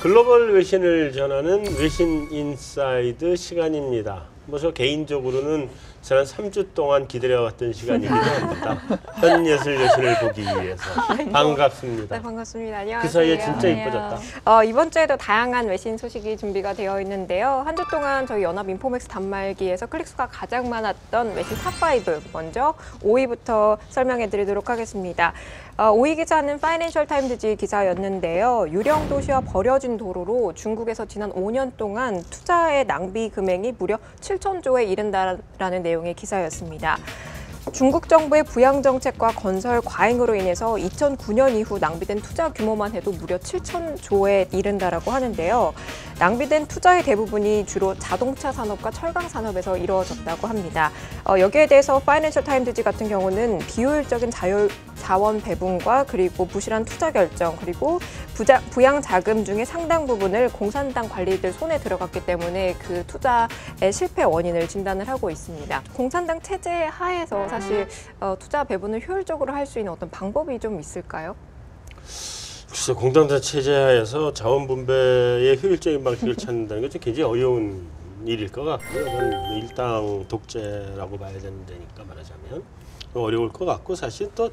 글로벌 외신을 전하는 외신 인사이드 시간입니다. 저 개인적으로는 지난 3주 동안 기다려왔던 시간이기도 합니다. 현예슬 여신을 보기 위해서. 반갑습니다. 네, 반갑습니다. 안녕하세요. 그 사이에 진짜 이뻐졌다. 이번 주에도 다양한 외신 소식이 준비가 되어 있는데요. 한 주 동안 저희 연합인포맥스 단말기에서 클릭수가 가장 많았던 외신 탑5 먼저 5위부터 설명해 드리도록 하겠습니다. 5위 기사는 파이낸셜 타임즈지 기사였는데요. 유령 도시와 버려진 도로로 중국에서 지난 5년 동안 투자의 낭비 금액이 무려 7천조에 이른다라는 내용의 기사였습니다. 중국 정부의 부양 정책과 건설 과잉으로 인해서 2009년 이후 낭비된 투자 규모만 해도 무려 7천조에 이른다라고 하는데요. 낭비된 투자의 대부분이 주로 자동차 산업과 철강 산업에서 이루어졌다고 합니다. 여기에 대해서 파이낸셜 타임즈지 같은 경우는 비효율적인 자원 배분과 그리고 부실한 투자 결정 그리고 부양 자금 중에 상당 부분을 공산당 관리들 손에 들어갔기 때문에 그 투자의 실패 원인을 진단을 하고 있습니다. 공산당 체제 하에서 사실 투자 배분을 효율적으로 할 수 있는 어떤 방법이 좀 있을까요? 글쎄, 공산당 체제 하에서 자원 분배의 효율적인 방식을 찾는다는 게 좀 굉장히 어려운 일일 것 같고요. 이건 일당 독재라고 봐야 되는 데니까 말하자면 어려울 것 같고, 사실 또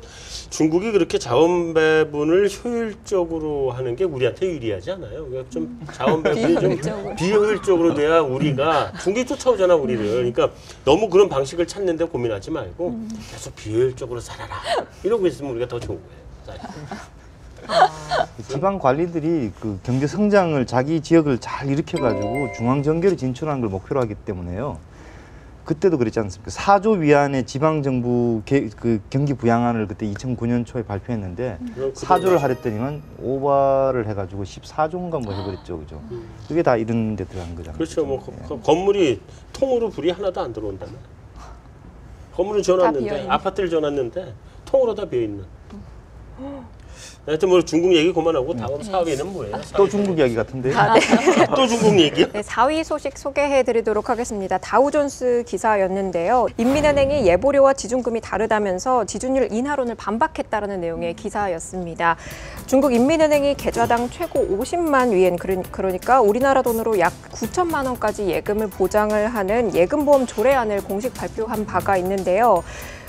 중국이 그렇게 자원 배분을 효율적으로 하는 게 우리한테 유리하지 않아요. 그러니까 좀 자원 배분이 좀 비효율적으로 돼야 우리가 중국이 쫓아오잖아 우리를. 그러니까 너무 그런 방식을 찾는데 고민하지 말고 계속 비효율적으로 살아라 이러고 있으면 우리가 더 좋은 거예요. 지방 관리들이 그 경제 성장을 자기 지역을 잘 일으켜가지고 중앙 정계로 진출하는 걸 목표로 하기 때문에요. 그때도 그랬지 않습니까? 4조 위안의 지방 정부 그 경기 부양안을 그때 2009년 초에 발표했는데 4조를 하랬더니만 오바를 해가지고 14조인가 뭐 해버렸죠, 그죠? 그게 다 이런 데 들어간 거잖아요. 그렇죠. 뭐 건물이 통으로 불이 하나도 안 들어온다면. 건물은 지어놨는데 아파트를 지어놨는데 통으로 다 비어 있는. 하여튼 뭐 중국 얘기 그만하고 다음 4위는 뭐예요? 또 중국 이야기 같은데요? 네. 또 중국 얘기요? 네, 4위 소식 소개해드리도록 하겠습니다. 다우존스 기사였는데요. 인민은행이 예보료와 지준금이 다르다면서 지준율 인하론을 반박했다라는 내용의 기사였습니다. 중국 인민은행이 계좌당 최고 50만 위엔, 그러니까 우리나라 돈으로 약 9천만 원까지 예금을 보장을 하는 예금보험 조례안을 공식 발표한 바가 있는데요.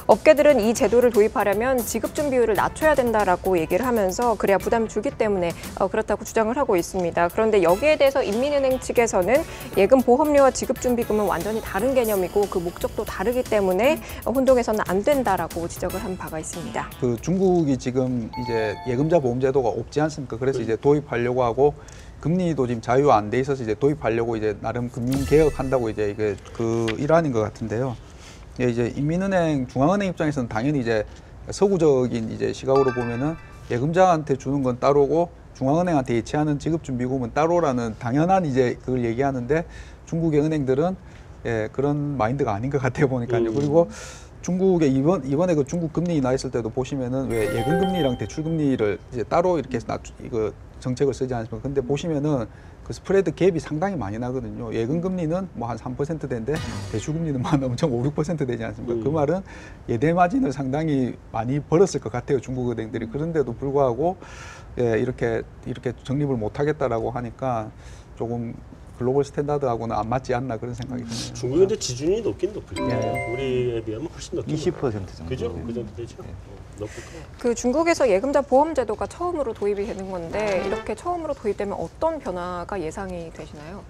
업계들은 이 제도를 도입하려면 지급준 비율을 낮춰야 된다라고 얘기를 하면서 그래야 부담을 줄기 때문에 그렇다고 주장을 하고 있습니다. 그런데 여기에 대해서 인민은행 측에서는 예금 보험료와 지급준비금은 완전히 다른 개념이고 그 목적도 다르기 때문에 혼동해서는 안 된다라고 지적을 한 바가 있습니다. 그 중국이 지금 이제 예금자 보험 제도가 없지 않습니까? 그래서 이제 도입하려고 하고 금리도 지금 자유화 안 돼 있어서 이제 도입하려고 이제 나름 금융 개혁한다고 이제 이게 그 일환인 것 같은데요. 이제 인민은행, 중앙은행 입장에서는 당연히 이제 서구적인 이제 시각으로 보면은 예금자한테 주는 건 따로고 중앙은행한테 예치하는 지급준비금은 따로라는 당연한 이제 그걸 얘기하는데 중국의 은행들은 그런 마인드가 아닌 것 같아요 보니까요. 그리고 중국의 이번에 그 중국 금리 인하했을 때도 보시면은 왜 예금금리랑 대출금리를 이제 따로 이렇게 이거 정책을 쓰지 않습니까? 근데 보시면은 그 스프레드 갭이 상당히 많이 나거든요. 예금금리는 뭐 한 3%대인데 대출금리는 한 엄청 5, 6% 되지 않습니까? 그 말은 예대 마진을 상당히 많이 벌었을 것 같아요. 중국 은행들이. 그런데도 불구하고 이렇게 적립을 못 하겠다라고 하니까 조금 글로벌 스탠다드하고는 안 맞지 않나 그런 생각이 드네요. 중국이 근데 지준이 높긴 높을 거예요. 우리에 비하면 훨씬 높긴 20% 정도. 그죠? 그 정도 되죠? 높을 거예요. 그 중국에서 예금자 보험 제도가 처음으로 도입이 되는 건데 이렇게 처음으로 도입되면 어떤 변화가 예상이 되시나요?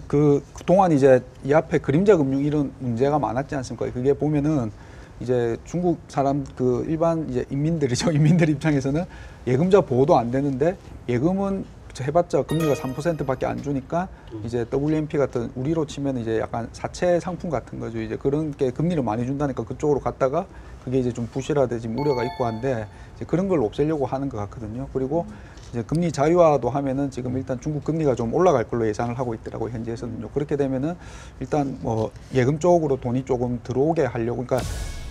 그동안 이제 이 앞에 그림자 금융 이런 문제가 많았지 않습니까? 그게 보면은 이제 중국 사람 그 일반 이제 인민들이죠. 인민들 입장에서는 예금자 보호도 안 되는데 예금은 해봤자 금리가 3%밖에 안 주니까 이제 WMP 같은 우리로 치면 이제 약간 사채 상품 같은 거죠. 이제 그런 게 금리를 많이 준다니까 그쪽으로 갔다가 그게 이제 좀 부실화되지 우려가 있고 한데 이제 그런 걸 없애려고 하는 것 같거든요. 그리고 이제 금리 자유화도 하면은 지금 일단 중국 금리가 좀 올라갈 걸로 예상을 하고 있더라고요. 현지에서는요. 그렇게 되면은 일단 뭐 예금 쪽으로 돈이 조금 들어오게 하려고 그러니까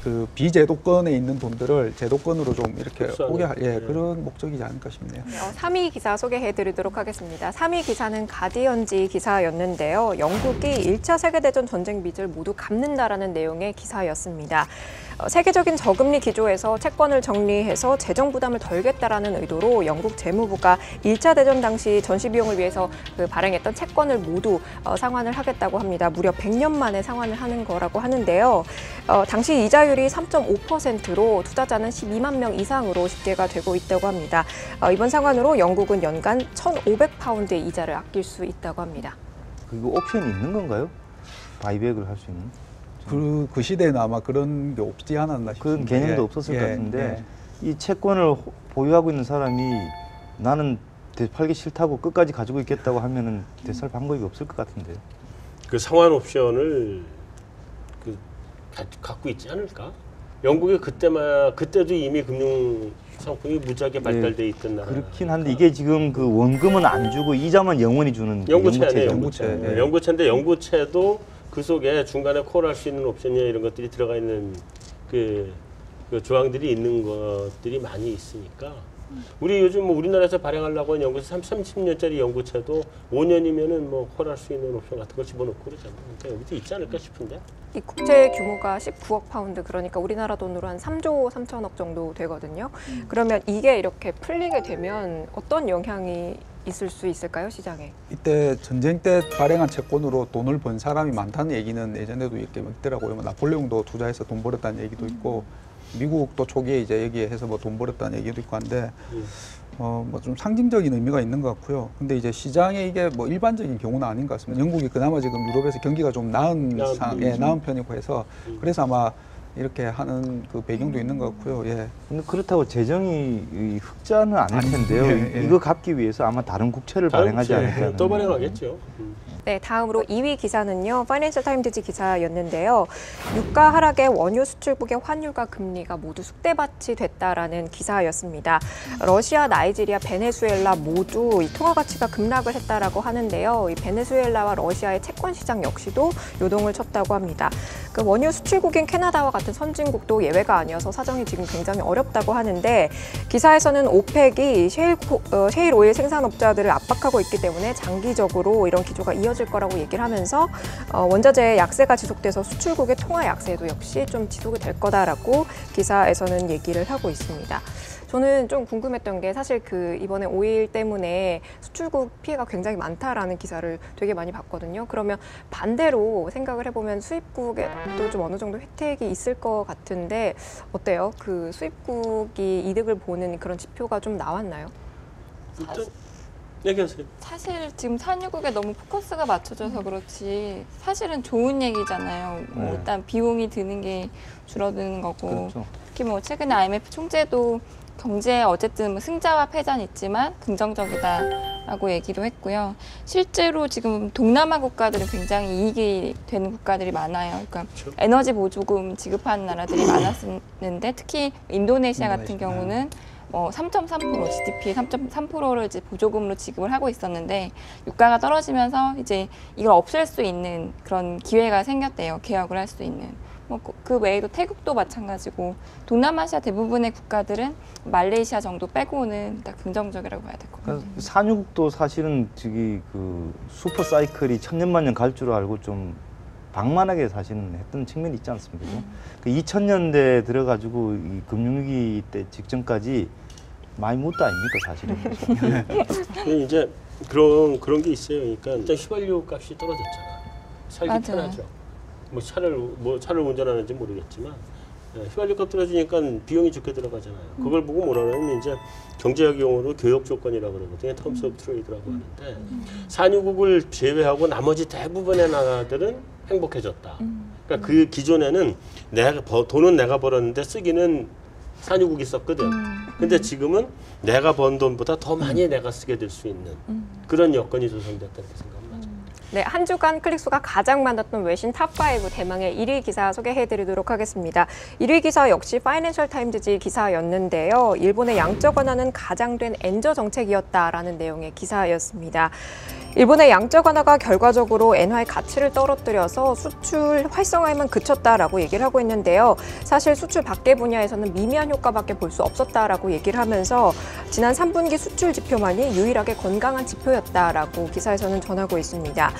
그 비제도권에 있는 돈들을 제도권으로 좀 이렇게 오게 할 그런 목적이지 않을까 싶네요. 3위 기사 소개해드리도록 하겠습니다. 3위 기사는 가디언지 기사였는데요. 영국이 1차 세계대전 전쟁 빚을 모두 갚는다라는 내용의 기사였습니다. 세계적인 저금리 기조에서 채권을 정리해서 재정 부담을 덜겠다라는 의도로 영국 재무부가 1차 대전 당시 전시 비용을 위해서 발행했던 채권을 모두 상환을 하겠다고 합니다. 무려 100년 만에 상환을 하는 거라고 하는데요. 당시 이자율이 3.5%로 투자자는 12만 명 이상으로 집계가 되고 있다고 합니다. 이번 상환으로 영국은 연간 1,500파운드의 이자를 아낄 수 있다고 합니다. 그리고 옵션이 있는 건가요? 바이백을 할 수 있는? 그 시대에는 아마 그런 게 없지 않았나 싶은데. 그런 개념도 없었을 것 같은데 이 채권을 보유하고 있는 사람이 나는 되팔기 싫다고 끝까지 가지고 있겠다고 하면은 되살 방법이 없을 것 같은데요. 그 상환 옵션을 갖고 있지 않을까? 영국이 그때도 이미 금융 상품이 무지하게 발달돼 있던 나라. 그렇긴 한데 이게 지금 그 원금은 안 주고 이자만 영원히 주는 영구채네, 영구채죠. 영구채. 영구채인데 영구채도 그 속에 중간에 콜할 수 있는 옵션이나 이런 것들이 들어가 있는 그 조항들이 있는 것들이 많이 있으니까 우리 요즘 뭐 우리나라에서 발행하려고 하는 영구채 30년짜리 영구채도 5년이면은 뭐 콜할 수 있는 옵션 같은 걸 집어넣고 그러잖아. 그러니까 여기도 있지 않을까 싶은데. 이 국채 규모가 19억 파운드, 그러니까 우리나라 돈으로 한 3조 3천억 정도 되거든요. 그러면 이게 이렇게 풀리게 되면 어떤 영향이 있을 수 있을까요, 시장에? 이때 전쟁 때 발행한 채권으로 돈을 번 사람이 많다는 얘기는 예전에도 이렇게 있더라고요. 나폴레옹도 투자해서 돈 벌었다는 얘기도 있고, 미국도 초기에 이제 여기에 해서 뭐 돈 벌었다는 얘기도 있고 한데, 뭐 좀 상징적인 의미가 있는 것 같고요. 근데 이제 시장에 이게 뭐 일반적인 경우는 아닌 것 같습니다. 영국이 그나마 지금 유럽에서 경기가 좀 나은 편이고 해서 그래서 아마 이렇게 하는 그 배경도 있는 것 같고요. 예. 근데 그렇다고 재정이 흑자는 아닐 텐데요. 이거 갚기 위해서 아마 다른 국채를 발행하지 않을까. 또 발행하겠죠. 네, 다음으로 2위 기사는요. 파이낸셜 타임즈 기사였는데요. 유가 하락에 원유 수출국의 환율과 금리가 모두 숙대밭이 됐다라는 기사였습니다. 러시아, 나이지리아, 베네수엘라 모두 이 통화 가치가 급락을 했다라고 하는데요. 이 베네수엘라와 러시아의 채권 시장 역시도 요동을 쳤다고 합니다. 그 원유 수출국인 캐나다와 같은 선진국도 예외가 아니어서 사정이 지금 굉장히 어렵다고 하는데, 기사에서는 오펙이 셰일 오일 생산업자들을 압박하고 있기 때문에 장기적으로 이런 기조가 이어질 거라고 얘기를 하면서 원자재 약세가 지속돼서 수출국의 통화 약세도 역시 좀 지속이 될 거다라고 기사에서는 얘기를 하고 있습니다. 저는 좀 궁금했던 게 사실 그 이번에 오일 때문에 수출국 피해가 굉장히 많다라는 기사를 되게 많이 봤거든요. 그러면 반대로 생각을 해보면 수입국에도 좀 어느 정도 혜택이 있을 것 같은데 어때요? 그 수입국이 이득을 보는 그런 지표가 좀 나왔나요? 일단 얘기하세요. 사실 지금 산유국에 너무 포커스가 맞춰져서 그렇지 사실은 좋은 얘기잖아요. 뭐 일단 비용이 드는 게 줄어드는 거고, 그렇죠. 특히 뭐 최근에 IMF 총재도 경제에 어쨌든 뭐 승자와 패자는 있지만 긍정적이다라고 얘기도 했고요. 실제로 지금 동남아 국가들은 굉장히 이익이 되는 국가들이 많아요. 그러니까 그렇죠. 에너지 보조금 지급하는 나라들이 많았는데 특히 인도네시아 같은 경우는 3.3% GDP의 3.3%를 이제 보조금으로 지급을 하고 있었는데 유가가 떨어지면서 이제 이걸 없앨 수 있는 그런 기회가 생겼대요. 개혁을 할 수 있는. 뭐 그 외에도 태국도 마찬가지고 동남아시아 대부분의 국가들은 말레이시아 정도 빼고는 다 긍정적이라고 봐야 될 것 같아요. 그러니까 산유국도 사실은 저기 그 슈퍼 사이클이 천년만년 갈 줄 알고 좀 방만하게 사실은 했던 측면이 있지 않습니까? 그 2000년대 들어가지고 이 금융위기 때 직전까지 많이 묻다 아닙니까, 사실은. 이제 그런 게 있어요. 그러니까 일단 휘발유 값이 떨어졌잖아. 살기 맞아요. 편하죠. 뭐 차를 운전하는지 모르겠지만 휘발유 값 떨어지니까 비용이 좋게 들어가잖아요. 그걸 보고 뭐라 그러면 이제 경제학 용어로 교역 조건이라고 그러거든요. 텀스 오브 트레이드라고 하는데 산유국을 제외하고 나머지 대부분의 나라들은 행복해졌다. 그러니까 그 기존에는 돈은 내가 벌었는데 쓰기는 산유국이 썼거든. 근데 지금은 내가 번 돈보다 더 많이 내가 쓰게 될 수 있는 그런 여건이 조성됐다고 생각합니다. 네, 한 주간 클릭수가 가장 많았던 외신 탑5 대망의 1위 기사 소개해드리도록 하겠습니다. 1위 기사 역시 파이낸셜 타임즈 기사였는데요. 일본의 양적 완화는 가장된 엔저 정책이었다라는 내용의 기사였습니다. 일본의 양적 완화가 결과적으로 엔화의 가치를 떨어뜨려서 수출 활성화에만 그쳤다라고 얘기를 하고 있는데요. 사실 수출 밖의 분야에서는 미미한 효과밖에 볼 수 없었다라고 얘기를 하면서 지난 3분기 수출 지표만이 유일하게 건강한 지표였다라고 기사에서는 전하고 있습니다.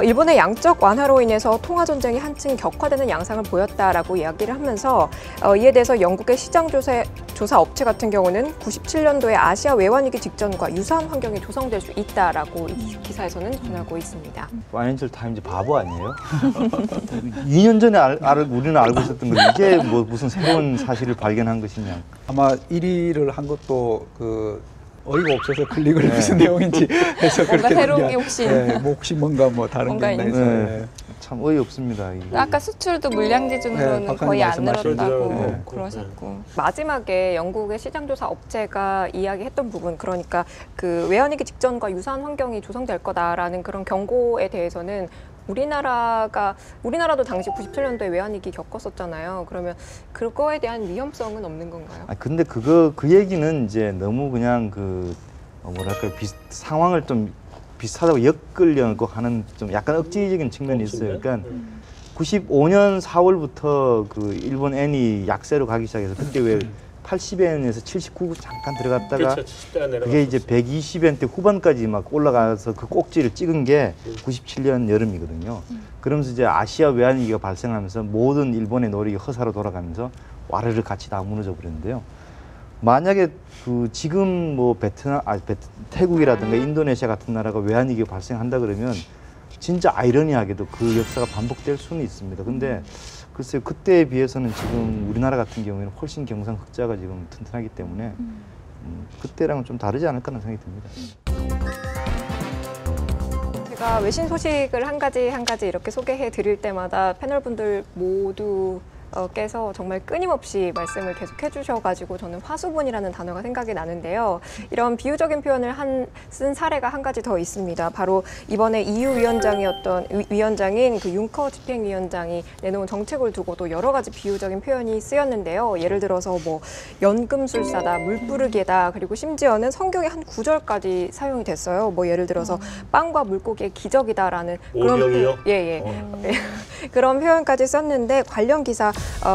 일본의 양적 완화로 인해서 통화 전쟁이 한층 격화되는 양상을 보였다라고 이야기를 하면서 이에 대해서 영국의 시장 조사 업체 같은 경우는 97년도에 아시아 외환위기 직전과 유사한 환경이 조성될 수 있다라고 이 기사에서는 전하고 있습니다. 파이낸셜 타임즈 바보 아니에요? 2년 전에 우리는 알고 있었던 걸 이제 뭐 무슨 새로운 사실을 발견한 것이냐. 아마 1위를 한 것도 그 어이가 없어서 클릭을 무슨 내용인지 해서 뭔가 그렇게 새로운 된 게 혹시 뭐 혹시 뭔가 뭐 다른 게 뭔가 있나 해서 참 어이없습니다. 아까 수출도 물량 기준으로는 박사님 거의 안 말씀하신 늘었다고 대로, 그러셨고 마지막에 영국의 시장조사 업체가 이야기했던 부분, 그러니까 그 외환위기 직전과 유사한 환경이 조성될 거다라는 그런 경고에 대해서는 우리나라도 당시 97년도에 외환위기 겪었었잖아요. 그러면 그거에 대한 위험성은 없는 건가요? 근데 그 얘기는 이제 너무 그냥 뭐랄까 상황을 좀 비슷하다고 엮으려고 하는 좀 약간 억지적인 측면이 있어요. 그러니까 95년 4월부터 그 일본 엔이 약세로 가기 시작해서 그때 왜 80엔에서 79 잠깐 들어갔다가 그렇죠. 70대가 그게 이제 120엔대 후반까지 막 올라가서 그 꼭지를 찍은 게 97년 여름이거든요. 그러면서 이제 아시아 외환위기가 발생하면서 모든 일본의 노력이 허사로 돌아가면서 와르르 같이 다 무너져 버렸는데요. 만약에 지금 뭐 태국이라든가 인도네시아 같은 나라가 외환위기가 발생한다 그러면 진짜 아이러니하게도 그 역사가 반복될 수는 있습니다. 근데 글쎄요, 그때에 비해서는 지금 우리나라 같은 경우에는 훨씬 경상 흑자가 지금 튼튼하기 때문에 그때랑은 좀 다르지 않을까 하는 생각이 듭니다. 제가 외신 소식을 한 가지 이렇게 소개해 드릴 때마다 패널분들 모두 께서 정말 끊임없이 말씀을 계속 해주셔가지고 저는 화수분이라는 단어가 생각이 나는데요. 이런 비유적인 표현을 쓴 사례가 한 가지 더 있습니다. 바로 이번에 EU 위원장인 그 융커 집행위원장이 내놓은 정책을 두고도 여러 가지 비유적인 표현이 쓰였는데요. 예를 들어서 뭐 연금술사다, 물부르기다, 그리고 심지어는 성경의 한 구절까지 사용이 됐어요. 뭐 예를 들어서 빵과 물고기의 기적이다라는 그런 오병이요? 예. 그런 표현까지 썼는데 관련 기사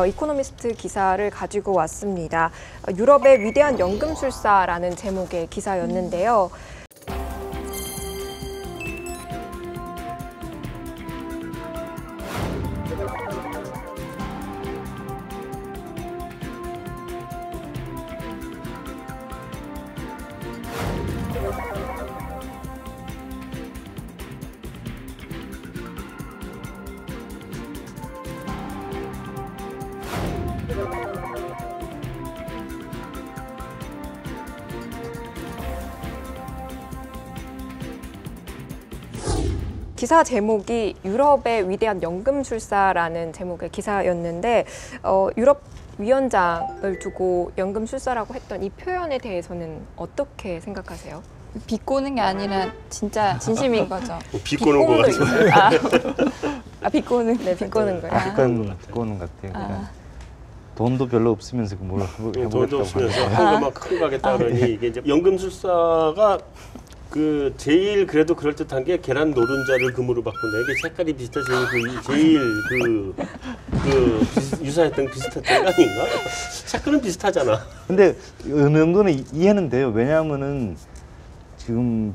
이코노미스트 기사를 가지고 왔습니다. 유럽의 위대한 연금술사라는 제목의 기사였는데요. 기사 제목이 유럽의 위대한 연금술사라는 제목의 기사였는데 유럽 위원장을 두고 연금술사라고 했던 이 표현에 대해서는 어떻게 생각하세요? 비꼬는 게 아니라 진짜 진심인 거죠. 비꼬는 거 같아요. 비꼬는. 네, 비꼬는 거예요. 약간 그거는 같아요. 그러니까 돈도 별로 없으면서 뭘 해보겠다고 돈도 없으면서 하는데. 한거막 크게 가겠다 그러니 이게 이제 연금술사가 그 제일 그래도 그럴 듯한 게 계란 노른자를 금으로 바꾼다. 이게 색깔이 비슷해서 제일 유사했던 비슷했던 거 아닌가? 색깔은 비슷하잖아. 근데 어느 정도는 이해는 돼요. 왜냐하면은 지금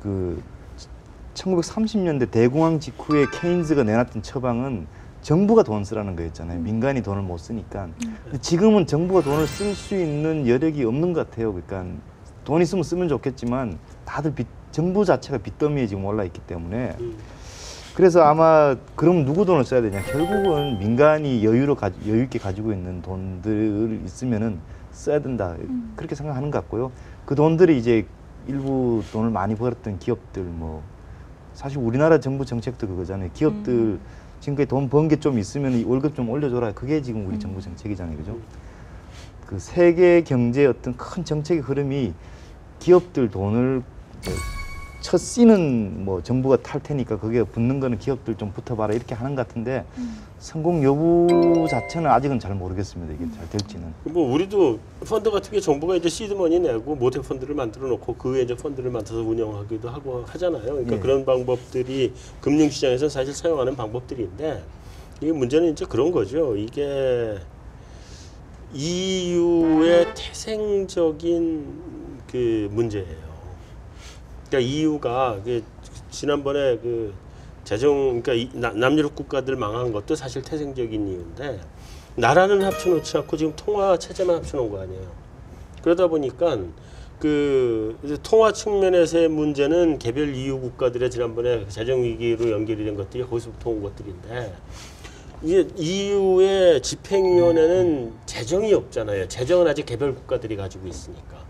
1930년대 대공황 직후에 케인즈가 내놨던 처방은 정부가 돈 쓰라는 거였잖아요. 민간이 돈을 못 쓰니까. 근데 지금은 정부가 돈을 쓸 수 있는 여력이 없는 것 같아요. 그러니까 돈 있으면 쓰면 좋겠지만 다들 정부 자체가 빚더미에 지금 올라 있기 때문에 그래서 아마 그럼 누구 돈을 써야 되냐? 결국은 민간이 여유 있게 가지고 있는 돈들이 있으면은 써야 된다. 그렇게 생각하는 것 같고요. 그 돈들이 이제 일부 돈을 많이 벌었던 기업들 사실 우리나라 정부 정책도 그거잖아요. 기업들 지금까지 돈 번 게 좀 있으면 월급 좀 올려줘라. 그게 지금 우리 정부 정책이잖아요. 그죠? 그 세계 경제의 어떤 큰 정책의 흐름이 기업들 돈을 첫 씨는 정부가 탈 테니까 거기에 붙는 거는 기업들 좀 붙어봐라 이렇게 하는 것 같은데 성공 여부 자체는 아직은 잘 모르겠습니다. 이게 잘 될지는. 우리도 펀드 같은 게 정부가 이제 시드머니 내고 모태 펀드를 만들어 놓고 그 외에 이제 펀드를 만들어서 운영하기도 하고 하잖아요. 그러니까 예. 그런 방법들이 금융시장에서 사실 사용하는 방법들인데 이게 문제는 이제 그런 거죠. 이게 EU의 태생적인 그 문제예요. 그러니까 EU가 지난번에 그러니까 남유럽 국가들 망한 것도 사실 태생적인 이유인데 나라는 합쳐놓지 않고 지금 통화 체제만 합쳐놓은 거 아니에요. 그러다 보니까 그 통화 측면에서의 문제는 개별 EU 국가들의 지난번에 재정 위기로 연결이 된 것들이 거기서부터 온 것들인데 이게 EU의 집행위원회는 재정이 없잖아요. 재정은 아직 개별 국가들이 가지고 있으니까.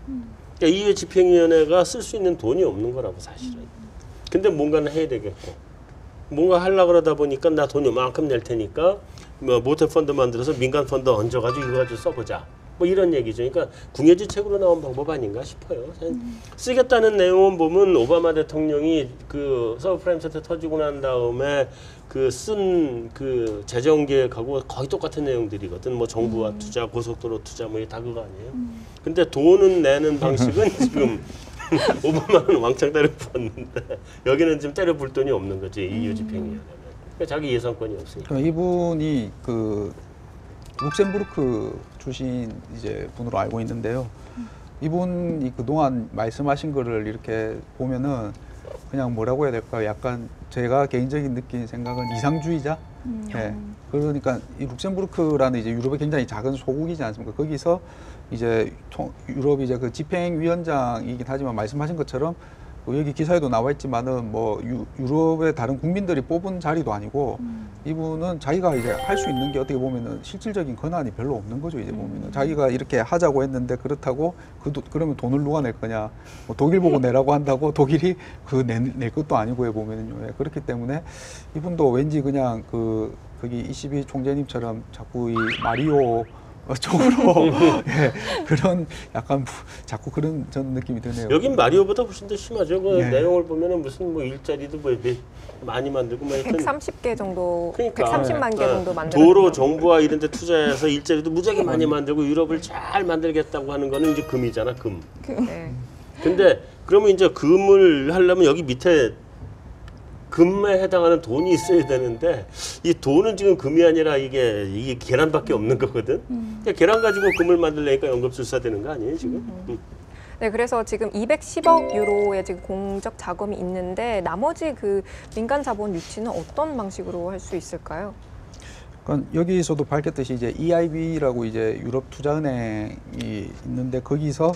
그러니까 EU의 집행위원회가 쓸 수 있는 돈이 없는 거라고 사실은. 근데 뭔가는 해야 되겠고. 뭔가 하려고 그러다 보니까 나 돈 요만큼 낼 테니까 뭐 모태 펀드 만들어서 민간 펀드 얹어가지고 이거 가지고 써보자. 뭐 이런 얘기죠. 그러니까 궁예지책으로 나온 방법 아닌가 싶어요. 쓰겠다는 내용은 보면 오바마 대통령이 그 서브프라임 사태 터지고 난 다음에 그 쓴 그 재정 계획하고 거의 똑같은 내용들이거든. 뭐 정부와 투자, 고속도로 투자 뭐 이게 다 그거 아니에요. 근데 돈은 내는 방식은 지금 오바마는 왕창 때려 부었는데 여기는 지금 때려 불 돈이 없는 거지. EU 집행위원회는. 그러니까 자기 예산권이 없으니까. 이분이 그 룩셈부르크 출신 이제 분으로 알고 있는데요. 이분이 그동안 말씀하신 거를 이렇게 보면은 그냥 뭐라고 해야 될까요? 약간 제가 개인적인 느낀 생각은 이상주의자? 네. 그러니까 이 룩셈부르크라는 이제 유럽의 굉장히 작은 소국이지 않습니까? 거기서 이제 유럽 이제 그 집행위원장이긴 하지만 말씀하신 것처럼 여기 기사에도 나와 있지만은 뭐 유럽의 다른 국민들이 뽑은 자리도 아니고 이분은 자기가 이제 할 수 있는 게 어떻게 보면은 실질적인 권한이 별로 없는 거죠. 이제 보면은 자기가 이렇게 하자고 했는데 그렇다고 그러면 돈을 누가 낼 거냐? 뭐 독일 보고 내라고 한다고 독일이 그 낼 것도 아니고 해 보면은요. 예, 그렇기 때문에 이분도 왠지 그냥 거기 이시비 총재님처럼 자꾸 이 마리오 쪽으로 예, 그런 약간 자꾸 그런 전 느낌이 드네요. 여긴 마리오보다 훨씬 더 심하죠. 그 네. 내용을 보면은 무슨 뭐 일자리도 뭐 많이 만들고 뭐 하여튼 130개 정도, 그러니까. 130만 개 정도 만들고 도로 정부와 이런 데 투자해서 일자리도 무지하게 많이 만들고 유럽을 잘 만들겠다고 하는 거는 이제 금이잖아, 금. 네. 근데 그러면 이제 금을 하려면 여기 밑에 금에 해당하는 돈이 있어야 되는데 이 돈은 지금 금이 아니라 이게 계란밖에 없는 거거든. 그러니까 계란 가지고 금을 만들려니까 연금술사 되는 거 아니에요 지금? 네, 그래서 지금 210억 유로의 지금 공적 자금이 있는데 나머지 그 민간 자본 유치는 어떤 방식으로 할 수 있을까요? 그러니까 여기서도 밝혔듯이 이제 EIB라고 이제 유럽 투자은행이 있는데 거기서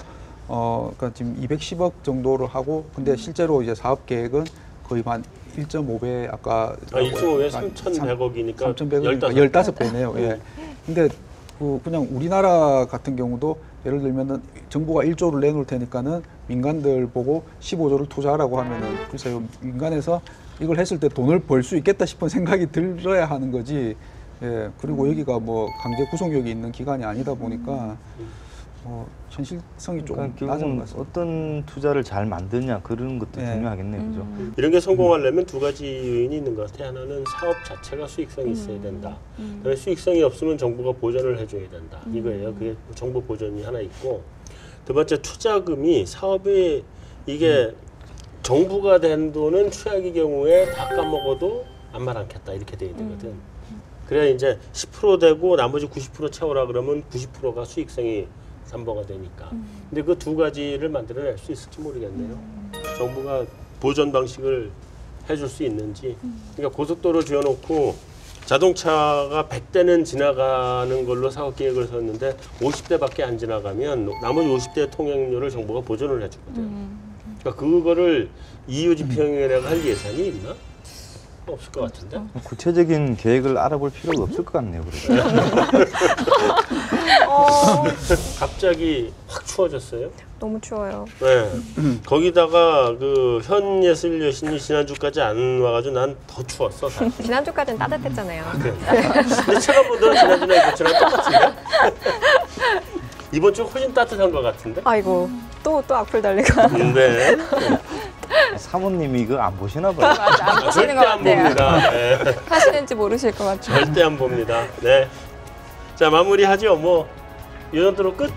그러니까 지금 210억 정도를 하고 근데 실제로 이제 사업 계획은 거의 한 1.5배 아까 1.5배 3,100억이니까 3,100억이니까 15배네요. 예. 근데 그냥 우리나라 같은 경우도 예를 들면은 정부가 1조를 내놓을 테니까는 민간들 보고 15조를 투자하라고 하면은 글쎄요 민간에서 이걸 했을 때 돈을 벌 수 있겠다 싶은 생각이 들어야 하는 거지. 예. 그리고 여기가 뭐 강제 구속력이 있는 기관이 아니다 보니까 현실성이 조금 그러니까 낮은 결국은 것 같습니다. 어떤 투자를 잘 만드냐 그런 것도 네. 중요하겠네요, 그죠? 이런 게 성공하려면 두 가지 요인이 있는 것 같아요. 하나는 사업 자체가 수익성이 있어야 된다. 그다음에 수익성이 없으면 정부가 보전을 해줘야 된다. 이거예요. 그게 정부 보전이 하나 있고 두 번째 투자금이 사업이 이게 정부가 된 돈은 최악의 경우에 다 까먹어도 암만 않겠다 이렇게 돼야 되거든. 그래야 이제 10% 되고 나머지 90% 채워라 그러면 90%가 수익성이 담보가 되니까. 근데 그 두 가지를 만들어낼 수 있을지 모르겠네요. 정부가 보전 방식을 해줄 수 있는지. 그러니까 고속도로 지어놓고 자동차가 100대는 지나가는 걸로 사업 계획을 썼는데 50대밖에 안 지나가면 나머지 50대 통행료를 정부가 보전을 해주거든. 그러니까 그거를 EU 집행위원회가 할 예산이 있나? 없을 것 같은데. 구체적인 계획을 알아볼 필요가 없을 것 같네요, 그래서. 갑자기 확 추워졌어요. 너무 추워요. 네. 거기다가 그 현예슬 여신이 지난주까지 안 와가지고 난 더 추웠어. 사실. 지난주까지는 따뜻했잖아요. 근데 체감온도는 지난주나 이번주랑 똑같은데? 이번 주 훨씬 따뜻한 것 같은데? 아이고, 또 악플 달리고. 네. 사모님이 이거 안 보시나 봐요. 맞아, 안 보시는 절대 것 안 같아요. 봅니다. 네. 하시는지 모르실 것 같아요. 절대 안 봅니다. 네. 자, 마무리하죠. 뭐, 이 정도로 끝?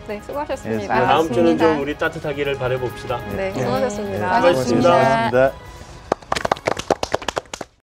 네, 수고하셨습니다. 네, 다음 주는 고맙습니다. 좀 우리 따뜻하기를 바라봅시다. 네, 수고하셨습니다. 수고하셨습니다. 고맙습니다.